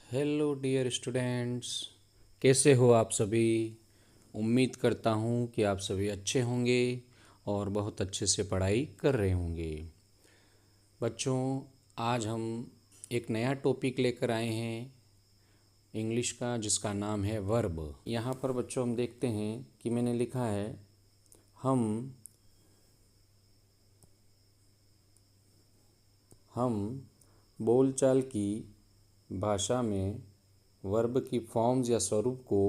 Hello dear students, कैसे हो आप सभी। उम्मीद करता हूँ कि आप सभी अच्छे होंगे और बहुत अच्छे से पढ़ाई कर रहे होंगे। बच्चों, आज हम एक नया टॉपिक लेकर आए हैं इंग्लिश का, जिसका नाम है वर्ब। यहाँ पर बच्चों हम देखते हैं कि मैंने लिखा है हम बोलचाल की भाषा में वर्ब की फॉर्म्स या स्वरूप को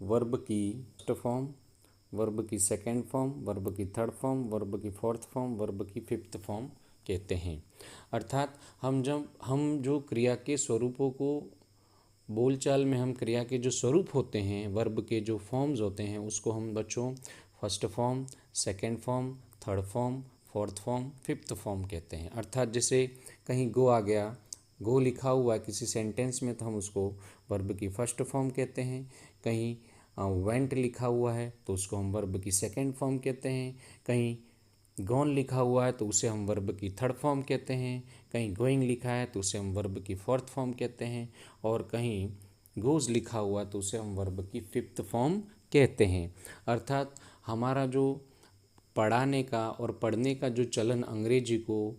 वर्ब की फर्स्ट फॉर्म, वर्ब की सेकंड फॉर्म, वर्ब की थर्ड फॉर्म, वर्ब की फोर्थ फॉर्म, वर्ब की फिफ्थ फॉर्म कहते हैं। अर्थात हम जो क्रिया के स्वरूपों को बोलचाल में, हम क्रिया के जो स्वरूप होते हैं, वर्ब के जो फॉर्म्स होते हैं, उसको हम बच्चों first form, second form, third form, fourth form, fifth form कहते हैं। अर्थात जैसे कहीं गो आ गया, गो लिखा हुआ है किसी सेंटेंस में, तो हम उसको वर्ब की फर्स्ट फॉर्म कहते हैं। कहीं वेंट लिखा हुआ है तो उसको हम वर्ब की सेकंड फॉर्म कहते हैं। कहीं गॉन लिखा हुआ है तो उसे हम वर्ब की थर्ड फॉर्म कहते हैं। कहीं गोइंग लिखा है तो उसे हम वर्ब की फोर्थ फॉर्म कहते हैं। और कहीं गोज़ लिखा हुआ है तो उसे हम वर्ब की फिफ्थ फॉर्म कहते हैं। अर्थात हमारा जो पढ़ाने का और पढ़ने का जो चलन, अंग्रेजी को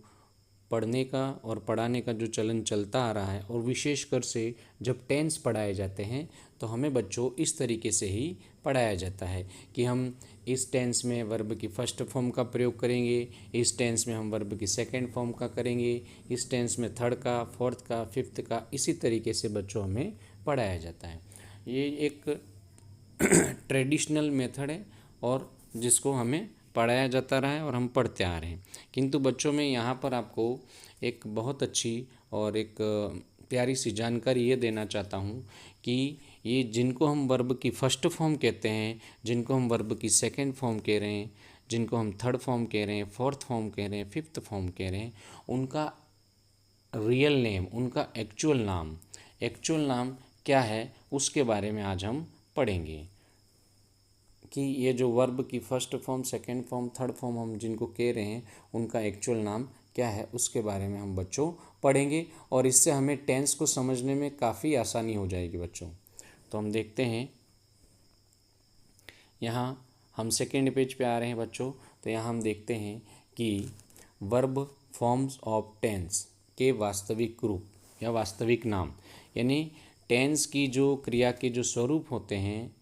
पढ़ने का और पढ़ाने का जो चलन चलता आ रहा है, और विशेषकर से जब टेंस पढ़ाए जाते हैं तो हमें बच्चों इस तरीके से ही पढ़ाया जाता है कि हम इस टेंस में वर्ब की फर्स्ट फॉर्म का प्रयोग करेंगे, इस टेंस में हम वर्ब की सेकंड फॉर्म का करेंगे, इस टेंस में थर्ड का, फोर्थ का, फिफ्थ का, इसी तरीके से बच्चों हमें पढ़ाया जाता है। ये एक ट्रेडिशनल मेथड है और जिसको हमें पढ़ाया जाता रहा है और हम पढ़ते आ रहे हैं। किंतु बच्चों में यहाँ पर आपको एक बहुत अच्छी और एक प्यारी सी जानकारी ये देना चाहता हूँ कि ये जिनको हम वर्ब की फर्स्ट फॉर्म कहते हैं, जिनको हम वर्ब की सेकंड फॉर्म कह रहे हैं, जिनको हम थर्ड फॉर्म कह रहे हैं, फोर्थ फॉर्म कह रहे हैं, फिफ्थ फॉर्म कह रहे हैं, उनका रियल नेम, उनका एक्चुअल नाम क्या है, उसके बारे में आज हम पढ़ेंगे कि ये जो वर्ब की first form, second form, third form हम जिनको कह रहे हैं, उनका एक्चुअल नाम क्या है, उसके बारे में हम बच्चों पढ़ेंगे। और इससे हमें टेंस को समझने में काफ़ी आसानी हो जाएगी बच्चों। तो हम देखते हैं, यहाँ हम सेकेंड पेज पे आ रहे हैं बच्चों। तो यहाँ हम देखते हैं कि वर्ब फॉर्म्स ऑफ टेंस के वास्तविक रूप या वास्तविक नाम, यानी टेंस की जो क्रिया के जो स्वरूप होते हैं,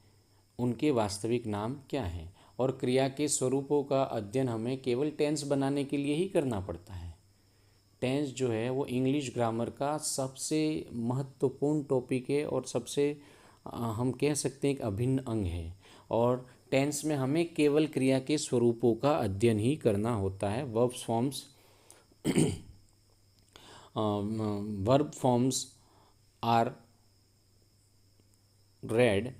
उनके वास्तविक नाम क्या हैं। और क्रिया के स्वरूपों का अध्ययन हमें केवल टेंस बनाने के लिए ही करना पड़ता है। टेंस जो है वो इंग्लिश ग्रामर का सबसे महत्वपूर्ण टॉपिक है और सबसे हम कह सकते हैं एक अभिन्न अंग है। और टेंस में हमें केवल क्रिया के स्वरूपों का अध्ययन ही करना होता है। Verb forms are read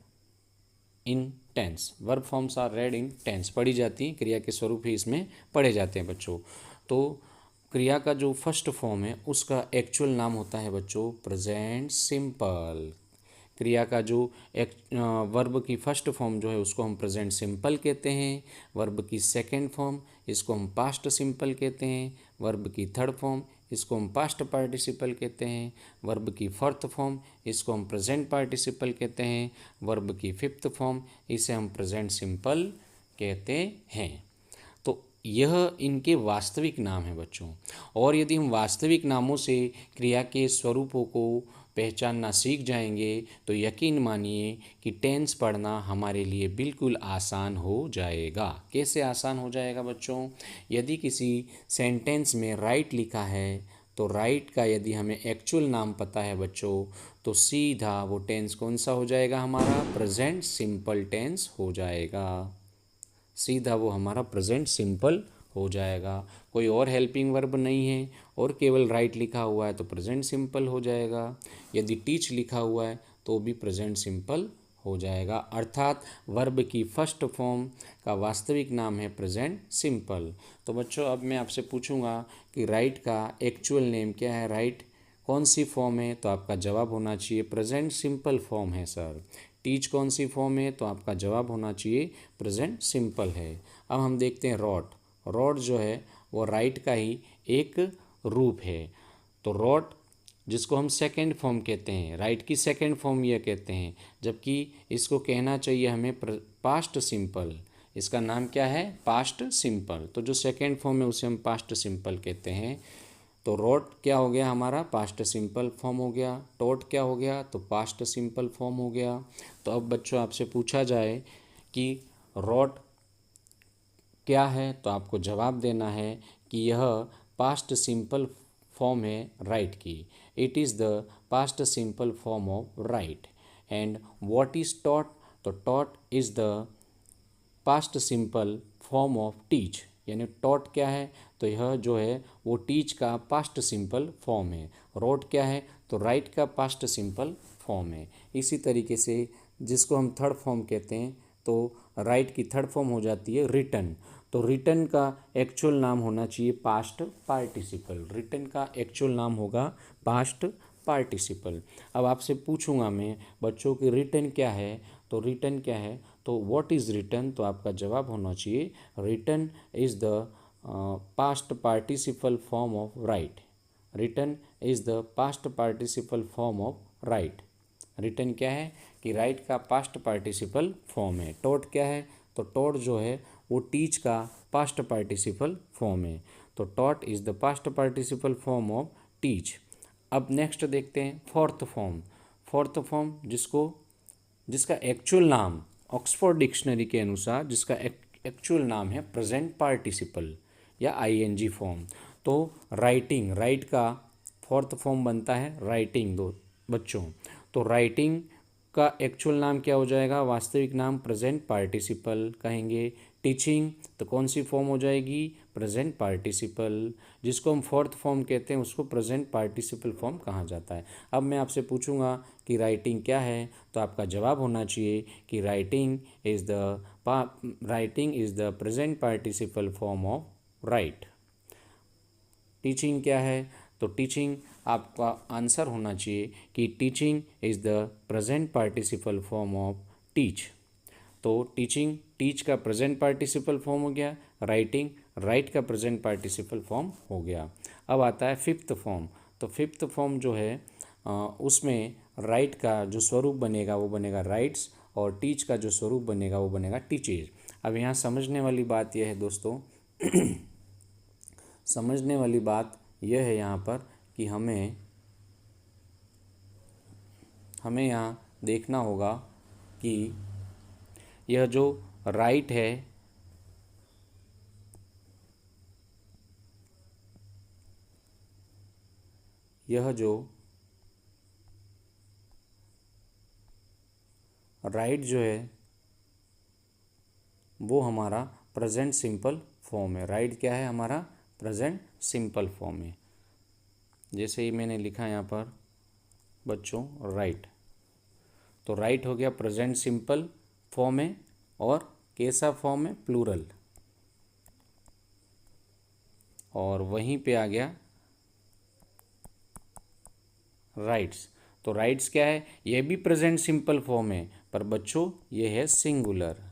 in tense. Verb forms are read in tense, पढ़ी जाती हैं, क्रिया के स्वरूप ही इसमें पढ़े जाते हैं बच्चों। तो क्रिया का जो फर्स्ट फॉर्म है उसका एक्चुअल नाम होता है बच्चों प्रेजेंट सिंपल। क्रिया का जो एक वर्ब की फर्स्ट फॉर्म जो है उसको हम प्रेजेंट सिंपल कहते हैं। वर्ब की सेकंड फॉर्म, इसको हम पास्ट सिंपल कहते हैं। वर्ब की थर्ड फॉर्म, इसको हम पास्ट पार्टिसिपल कहते हैं। वर्ब की फोर्थ फॉर्म, इसको हम प्रेजेंट पार्टिसिपल कहते हैं। वर्ब की फिफ्थ फॉर्म, इसे हम प्रेजेंट सिंपल कहते हैं। तो यह इनके वास्तविक नाम है बच्चों। और यदि हम वास्तविक नामों से क्रिया के स्वरूपों को पहचानना सीख जाएंगे तो यकीन मानिए कि टेंस पढ़ना हमारे लिए बिल्कुल आसान हो जाएगा। कैसे आसान हो जाएगा बच्चों? यदि किसी सेंटेंस में राइट लिखा है तो राइट का यदि हमें एक्चुअल नाम पता है बच्चों, तो सीधा वो टेंस कौन सा हो जाएगा? हमारा प्रेजेंट सिंपल टेंस हो जाएगा। सीधा वो हमारा प्रेजेंट सिंपल हो जाएगा। कोई और हेल्पिंग वर्ब नहीं है और केवल राइट लिखा हुआ है तो प्रेजेंट सिंपल हो जाएगा। यदि टीच लिखा हुआ है तो भी प्रेजेंट सिंपल हो जाएगा। अर्थात वर्ब की फर्स्ट फॉर्म का वास्तविक नाम है प्रेजेंट सिंपल। तो बच्चों, अब मैं आपसे पूछूंगा कि राइट का एक्चुअल नेम क्या है, राइट कौन सी फॉर्म है? तो आपका जवाब होना चाहिए प्रेजेंट सिंपल फॉर्म है सर। टीच कौन सी फॉर्म है? तो आपका जवाब होना चाहिए प्रेजेंट सिंपल है। अब हम देखते हैं रॉट। रॉट जो है वो राइट का ही एक रूप है। तो रॉट जिसको हम सेकेंड फॉर्म कहते हैं, राइट की सेकेंड फॉर्म यह कहते हैं, जबकि इसको कहना चाहिए हमें पास्ट सिंपल। इसका नाम क्या है? Past simple. तो जो सेकेंड फॉर्म है उसे हम पास्ट सिंपल कहते हैं। तो रोट क्या हो गया हमारा? पास्ट सिंपल फॉर्म हो गया। टोट क्या हो गया? तो पास्ट सिंपल फॉर्म हो गया। तो अब बच्चों आपसे पूछा जाए कि रोट क्या है, तो आपको जवाब देना है कि यह पास्ट सिंपल फॉर्म है राइट की। It is the past simple form of write. And what is taught? तो taught is the past simple form of teach. यानी टॉट क्या है? तो यह जो है वो टीच का पास्ट सिंपल फॉर्म है। रोट क्या है? तो राइट का पास्ट सिंपल फॉर्म है। इसी तरीके से जिसको हम थर्ड फॉर्म कहते हैं, तो राइट की थर्ड फॉर्म हो जाती है रिटन। तो रिटन का एक्चुअल नाम होना चाहिए पास्ट पार्टिसिपल। रिटन का एक्चुअल नाम होगा पास्ट पार्टिसिपल। अब आपसे पूछूंगा मैं बच्चों की रिटन क्या है? तो रिटन क्या है? तो व्हाट इज़ रिटन? तो आपका जवाब होना चाहिए written is the past participle form of write. Written is the past participle form of write. Written क्या है? कि राइट का पास्ट पार्टिसिपल फॉर्म है। टॉट क्या है? तो टॉट जो है वो टीच का पास्ट पार्टिसिपल फॉर्म है। तो taught is the past participle form of teach. अब नेक्स्ट देखते हैं फोर्थ फॉर्म। फोर्थ फॉर्म जिसका एक्चुअल नाम ऑक्सफोर्ड डिक्शनरी के अनुसार जिसका एक्चुअल नाम है प्रेजेंट पार्टिसिपल या आईएनजी फॉर्म। तो राइट का फोर्थ फॉर्म बनता है राइटिंग। दो बच्चों, तो राइटिंग का एक्चुअल नाम क्या हो जाएगा? वास्तविक नाम प्रेजेंट पार्टिसिपल कहेंगे। टीचिंग तो कौन सी फॉर्म हो जाएगी? Present participle. जिसको हम फोर्थ फॉर्म कहते हैं उसको प्रेजेंट पार्टिसिपल फॉर्म कहा जाता है। अब मैं आपसे पूछूंगा कि राइटिंग क्या है, तो आपका जवाब होना चाहिए कि writing is the present participle form of right. Teaching क्या है? तो टीचिंग आपका आंसर होना चाहिए कि teaching is the present participle form of teach. तो टीचिंग टीच का प्रेजेंट पार्टिसिपल फॉर्म हो गया। राइटिंग राइट का प्रेजेंट पार्टिसिपल फॉर्म हो गया। अब आता है फिफ्थ फॉर्म। तो फिफ्थ फॉर्म जो है उसमें राइट का जो स्वरूप बनेगा वो बनेगा राइट्स, और टीच का जो स्वरूप बनेगा वो बनेगा टीचेज। अब यहाँ समझने वाली बात यह है दोस्तों समझने वाली बात यह है यहाँ पर कि हमें यहाँ देखना होगा कि यह जो राइट है यह जो राइट जो है वो हमारा प्रेजेंट सिंपल फॉर्म है। राइट क्या है? हमारा प्रेजेंट सिंपल फॉर्म है। जैसे ही मैंने लिखा यहाँ पर बच्चों राइट, तो राइट हो गया प्रेजेंट सिंपल फॉर्म है, और कैसा फॉर्म है? प्लूरल। और वहीं पे आ गया राइट्स। तो राइट्स क्या है? यह भी प्रेजेंट सिंपल फॉर्म है, पर बच्चों यह है सिंगुलर।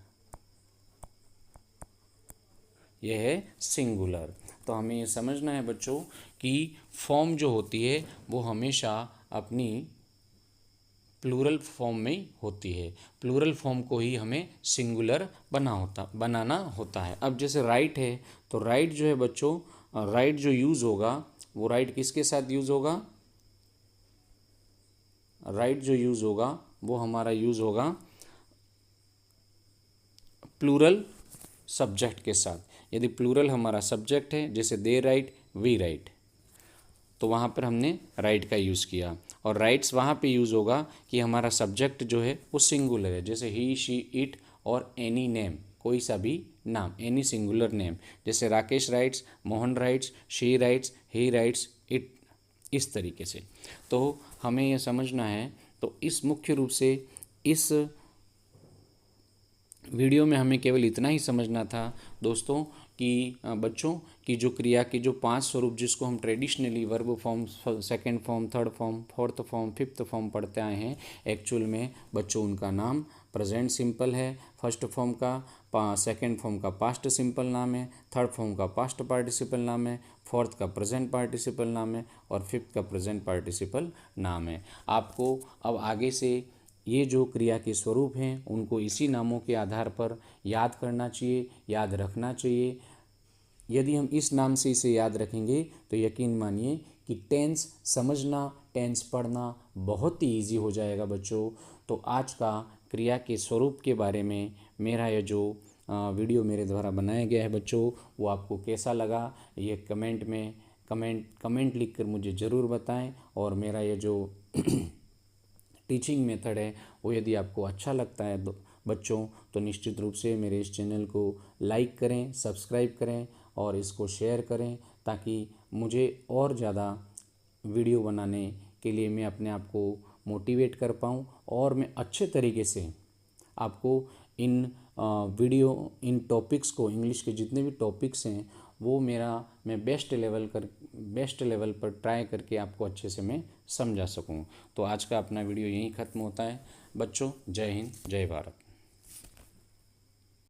यह है सिंगुलर। तो हमें ये समझना है बच्चों कि फॉर्म जो होती है वो हमेशा अपनी प्लूरल फॉर्म में ही होती है। प्लूरल फॉर्म को ही हमें सिंगुलर बनाना होता है। अब जैसे राइट है, तो राइट जो है बच्चों, राइट जो यूज़ होगा वो राइट किसके साथ यूज़ होगा? राइट जो यूज़ होगा वो हमारा यूज़ होगा प्लूरल सब्जेक्ट के साथ। यदि प्लूरल हमारा सब्जेक्ट है, जैसे दे राइट, वी राइट, तो वहाँ पर हमने राइट का यूज़ किया। और राइट्स वहाँ पे यूज़ होगा कि हमारा सब्जेक्ट जो है वो सिंगुलर है, जैसे ही, शी, इट और एनी नेम, कोई सा भी नाम, एनी सिंगुलर नेम। जैसे Rakesh rights, Mohan rights, she writes, he rights, it, इस तरीके से। तो हमें यह समझना है। तो इस मुख्य रूप से इस वीडियो में हमें केवल इतना ही समझना था दोस्तों कि बच्चों की जो क्रिया के जो 5 स्वरूप जिसको हम traditionally verb form, second form, third form, fourth form, fifth form पढ़ते आए हैं, एक्चुअल में बच्चों उनका नाम प्रेजेंट सिंपल है। फर्स्ट फॉर्म का, सेकंड फॉर्म का पास्ट सिंपल नाम है, थर्ड फॉर्म का पास्ट पार्टिसिपल नाम है, फोर्थ का प्रेजेंट पार्टिसिपल नाम है और फिफ्थ का प्रेजेंट पार्टिसिपल नाम है। आपको अब आगे से ये जो क्रिया के स्वरूप हैं उनको इसी नामों के आधार पर याद करना चाहिए, याद रखना चाहिए। यदि हम इस नाम से इसे याद रखेंगे तो यकीन मानिए कि टेंस समझना, टेंस पढ़ना बहुत ही ईजी हो जाएगा बच्चों। तो आज का क्रिया के स्वरूप के बारे में मेरा यह जो वीडियो मेरे द्वारा बनाया गया है बच्चों, वो आपको कैसा लगा ये कमेंट लिख कर मुझे ज़रूर बताएं। और मेरा ये जो टीचिंग मेथड है वो यदि आपको अच्छा लगता है बच्चों, तो निश्चित रूप से मेरे इस चैनल को लाइक करें, सब्सक्राइब करें और इसको शेयर करें, ताकि मुझे और ज़्यादा वीडियो बनाने के लिए मैं अपने आप को मोटिवेट कर पाऊँ और मैं अच्छे तरीके से आपको इन टॉपिक्स को, इंग्लिश के जितने भी टॉपिक्स हैं वो मैं बेस्ट लेवल पर ट्राई करके आपको अच्छे से मैं समझा सकूं। तो आज का अपना वीडियो यहीं ख़त्म होता है बच्चों। जय हिंद, जय भारत।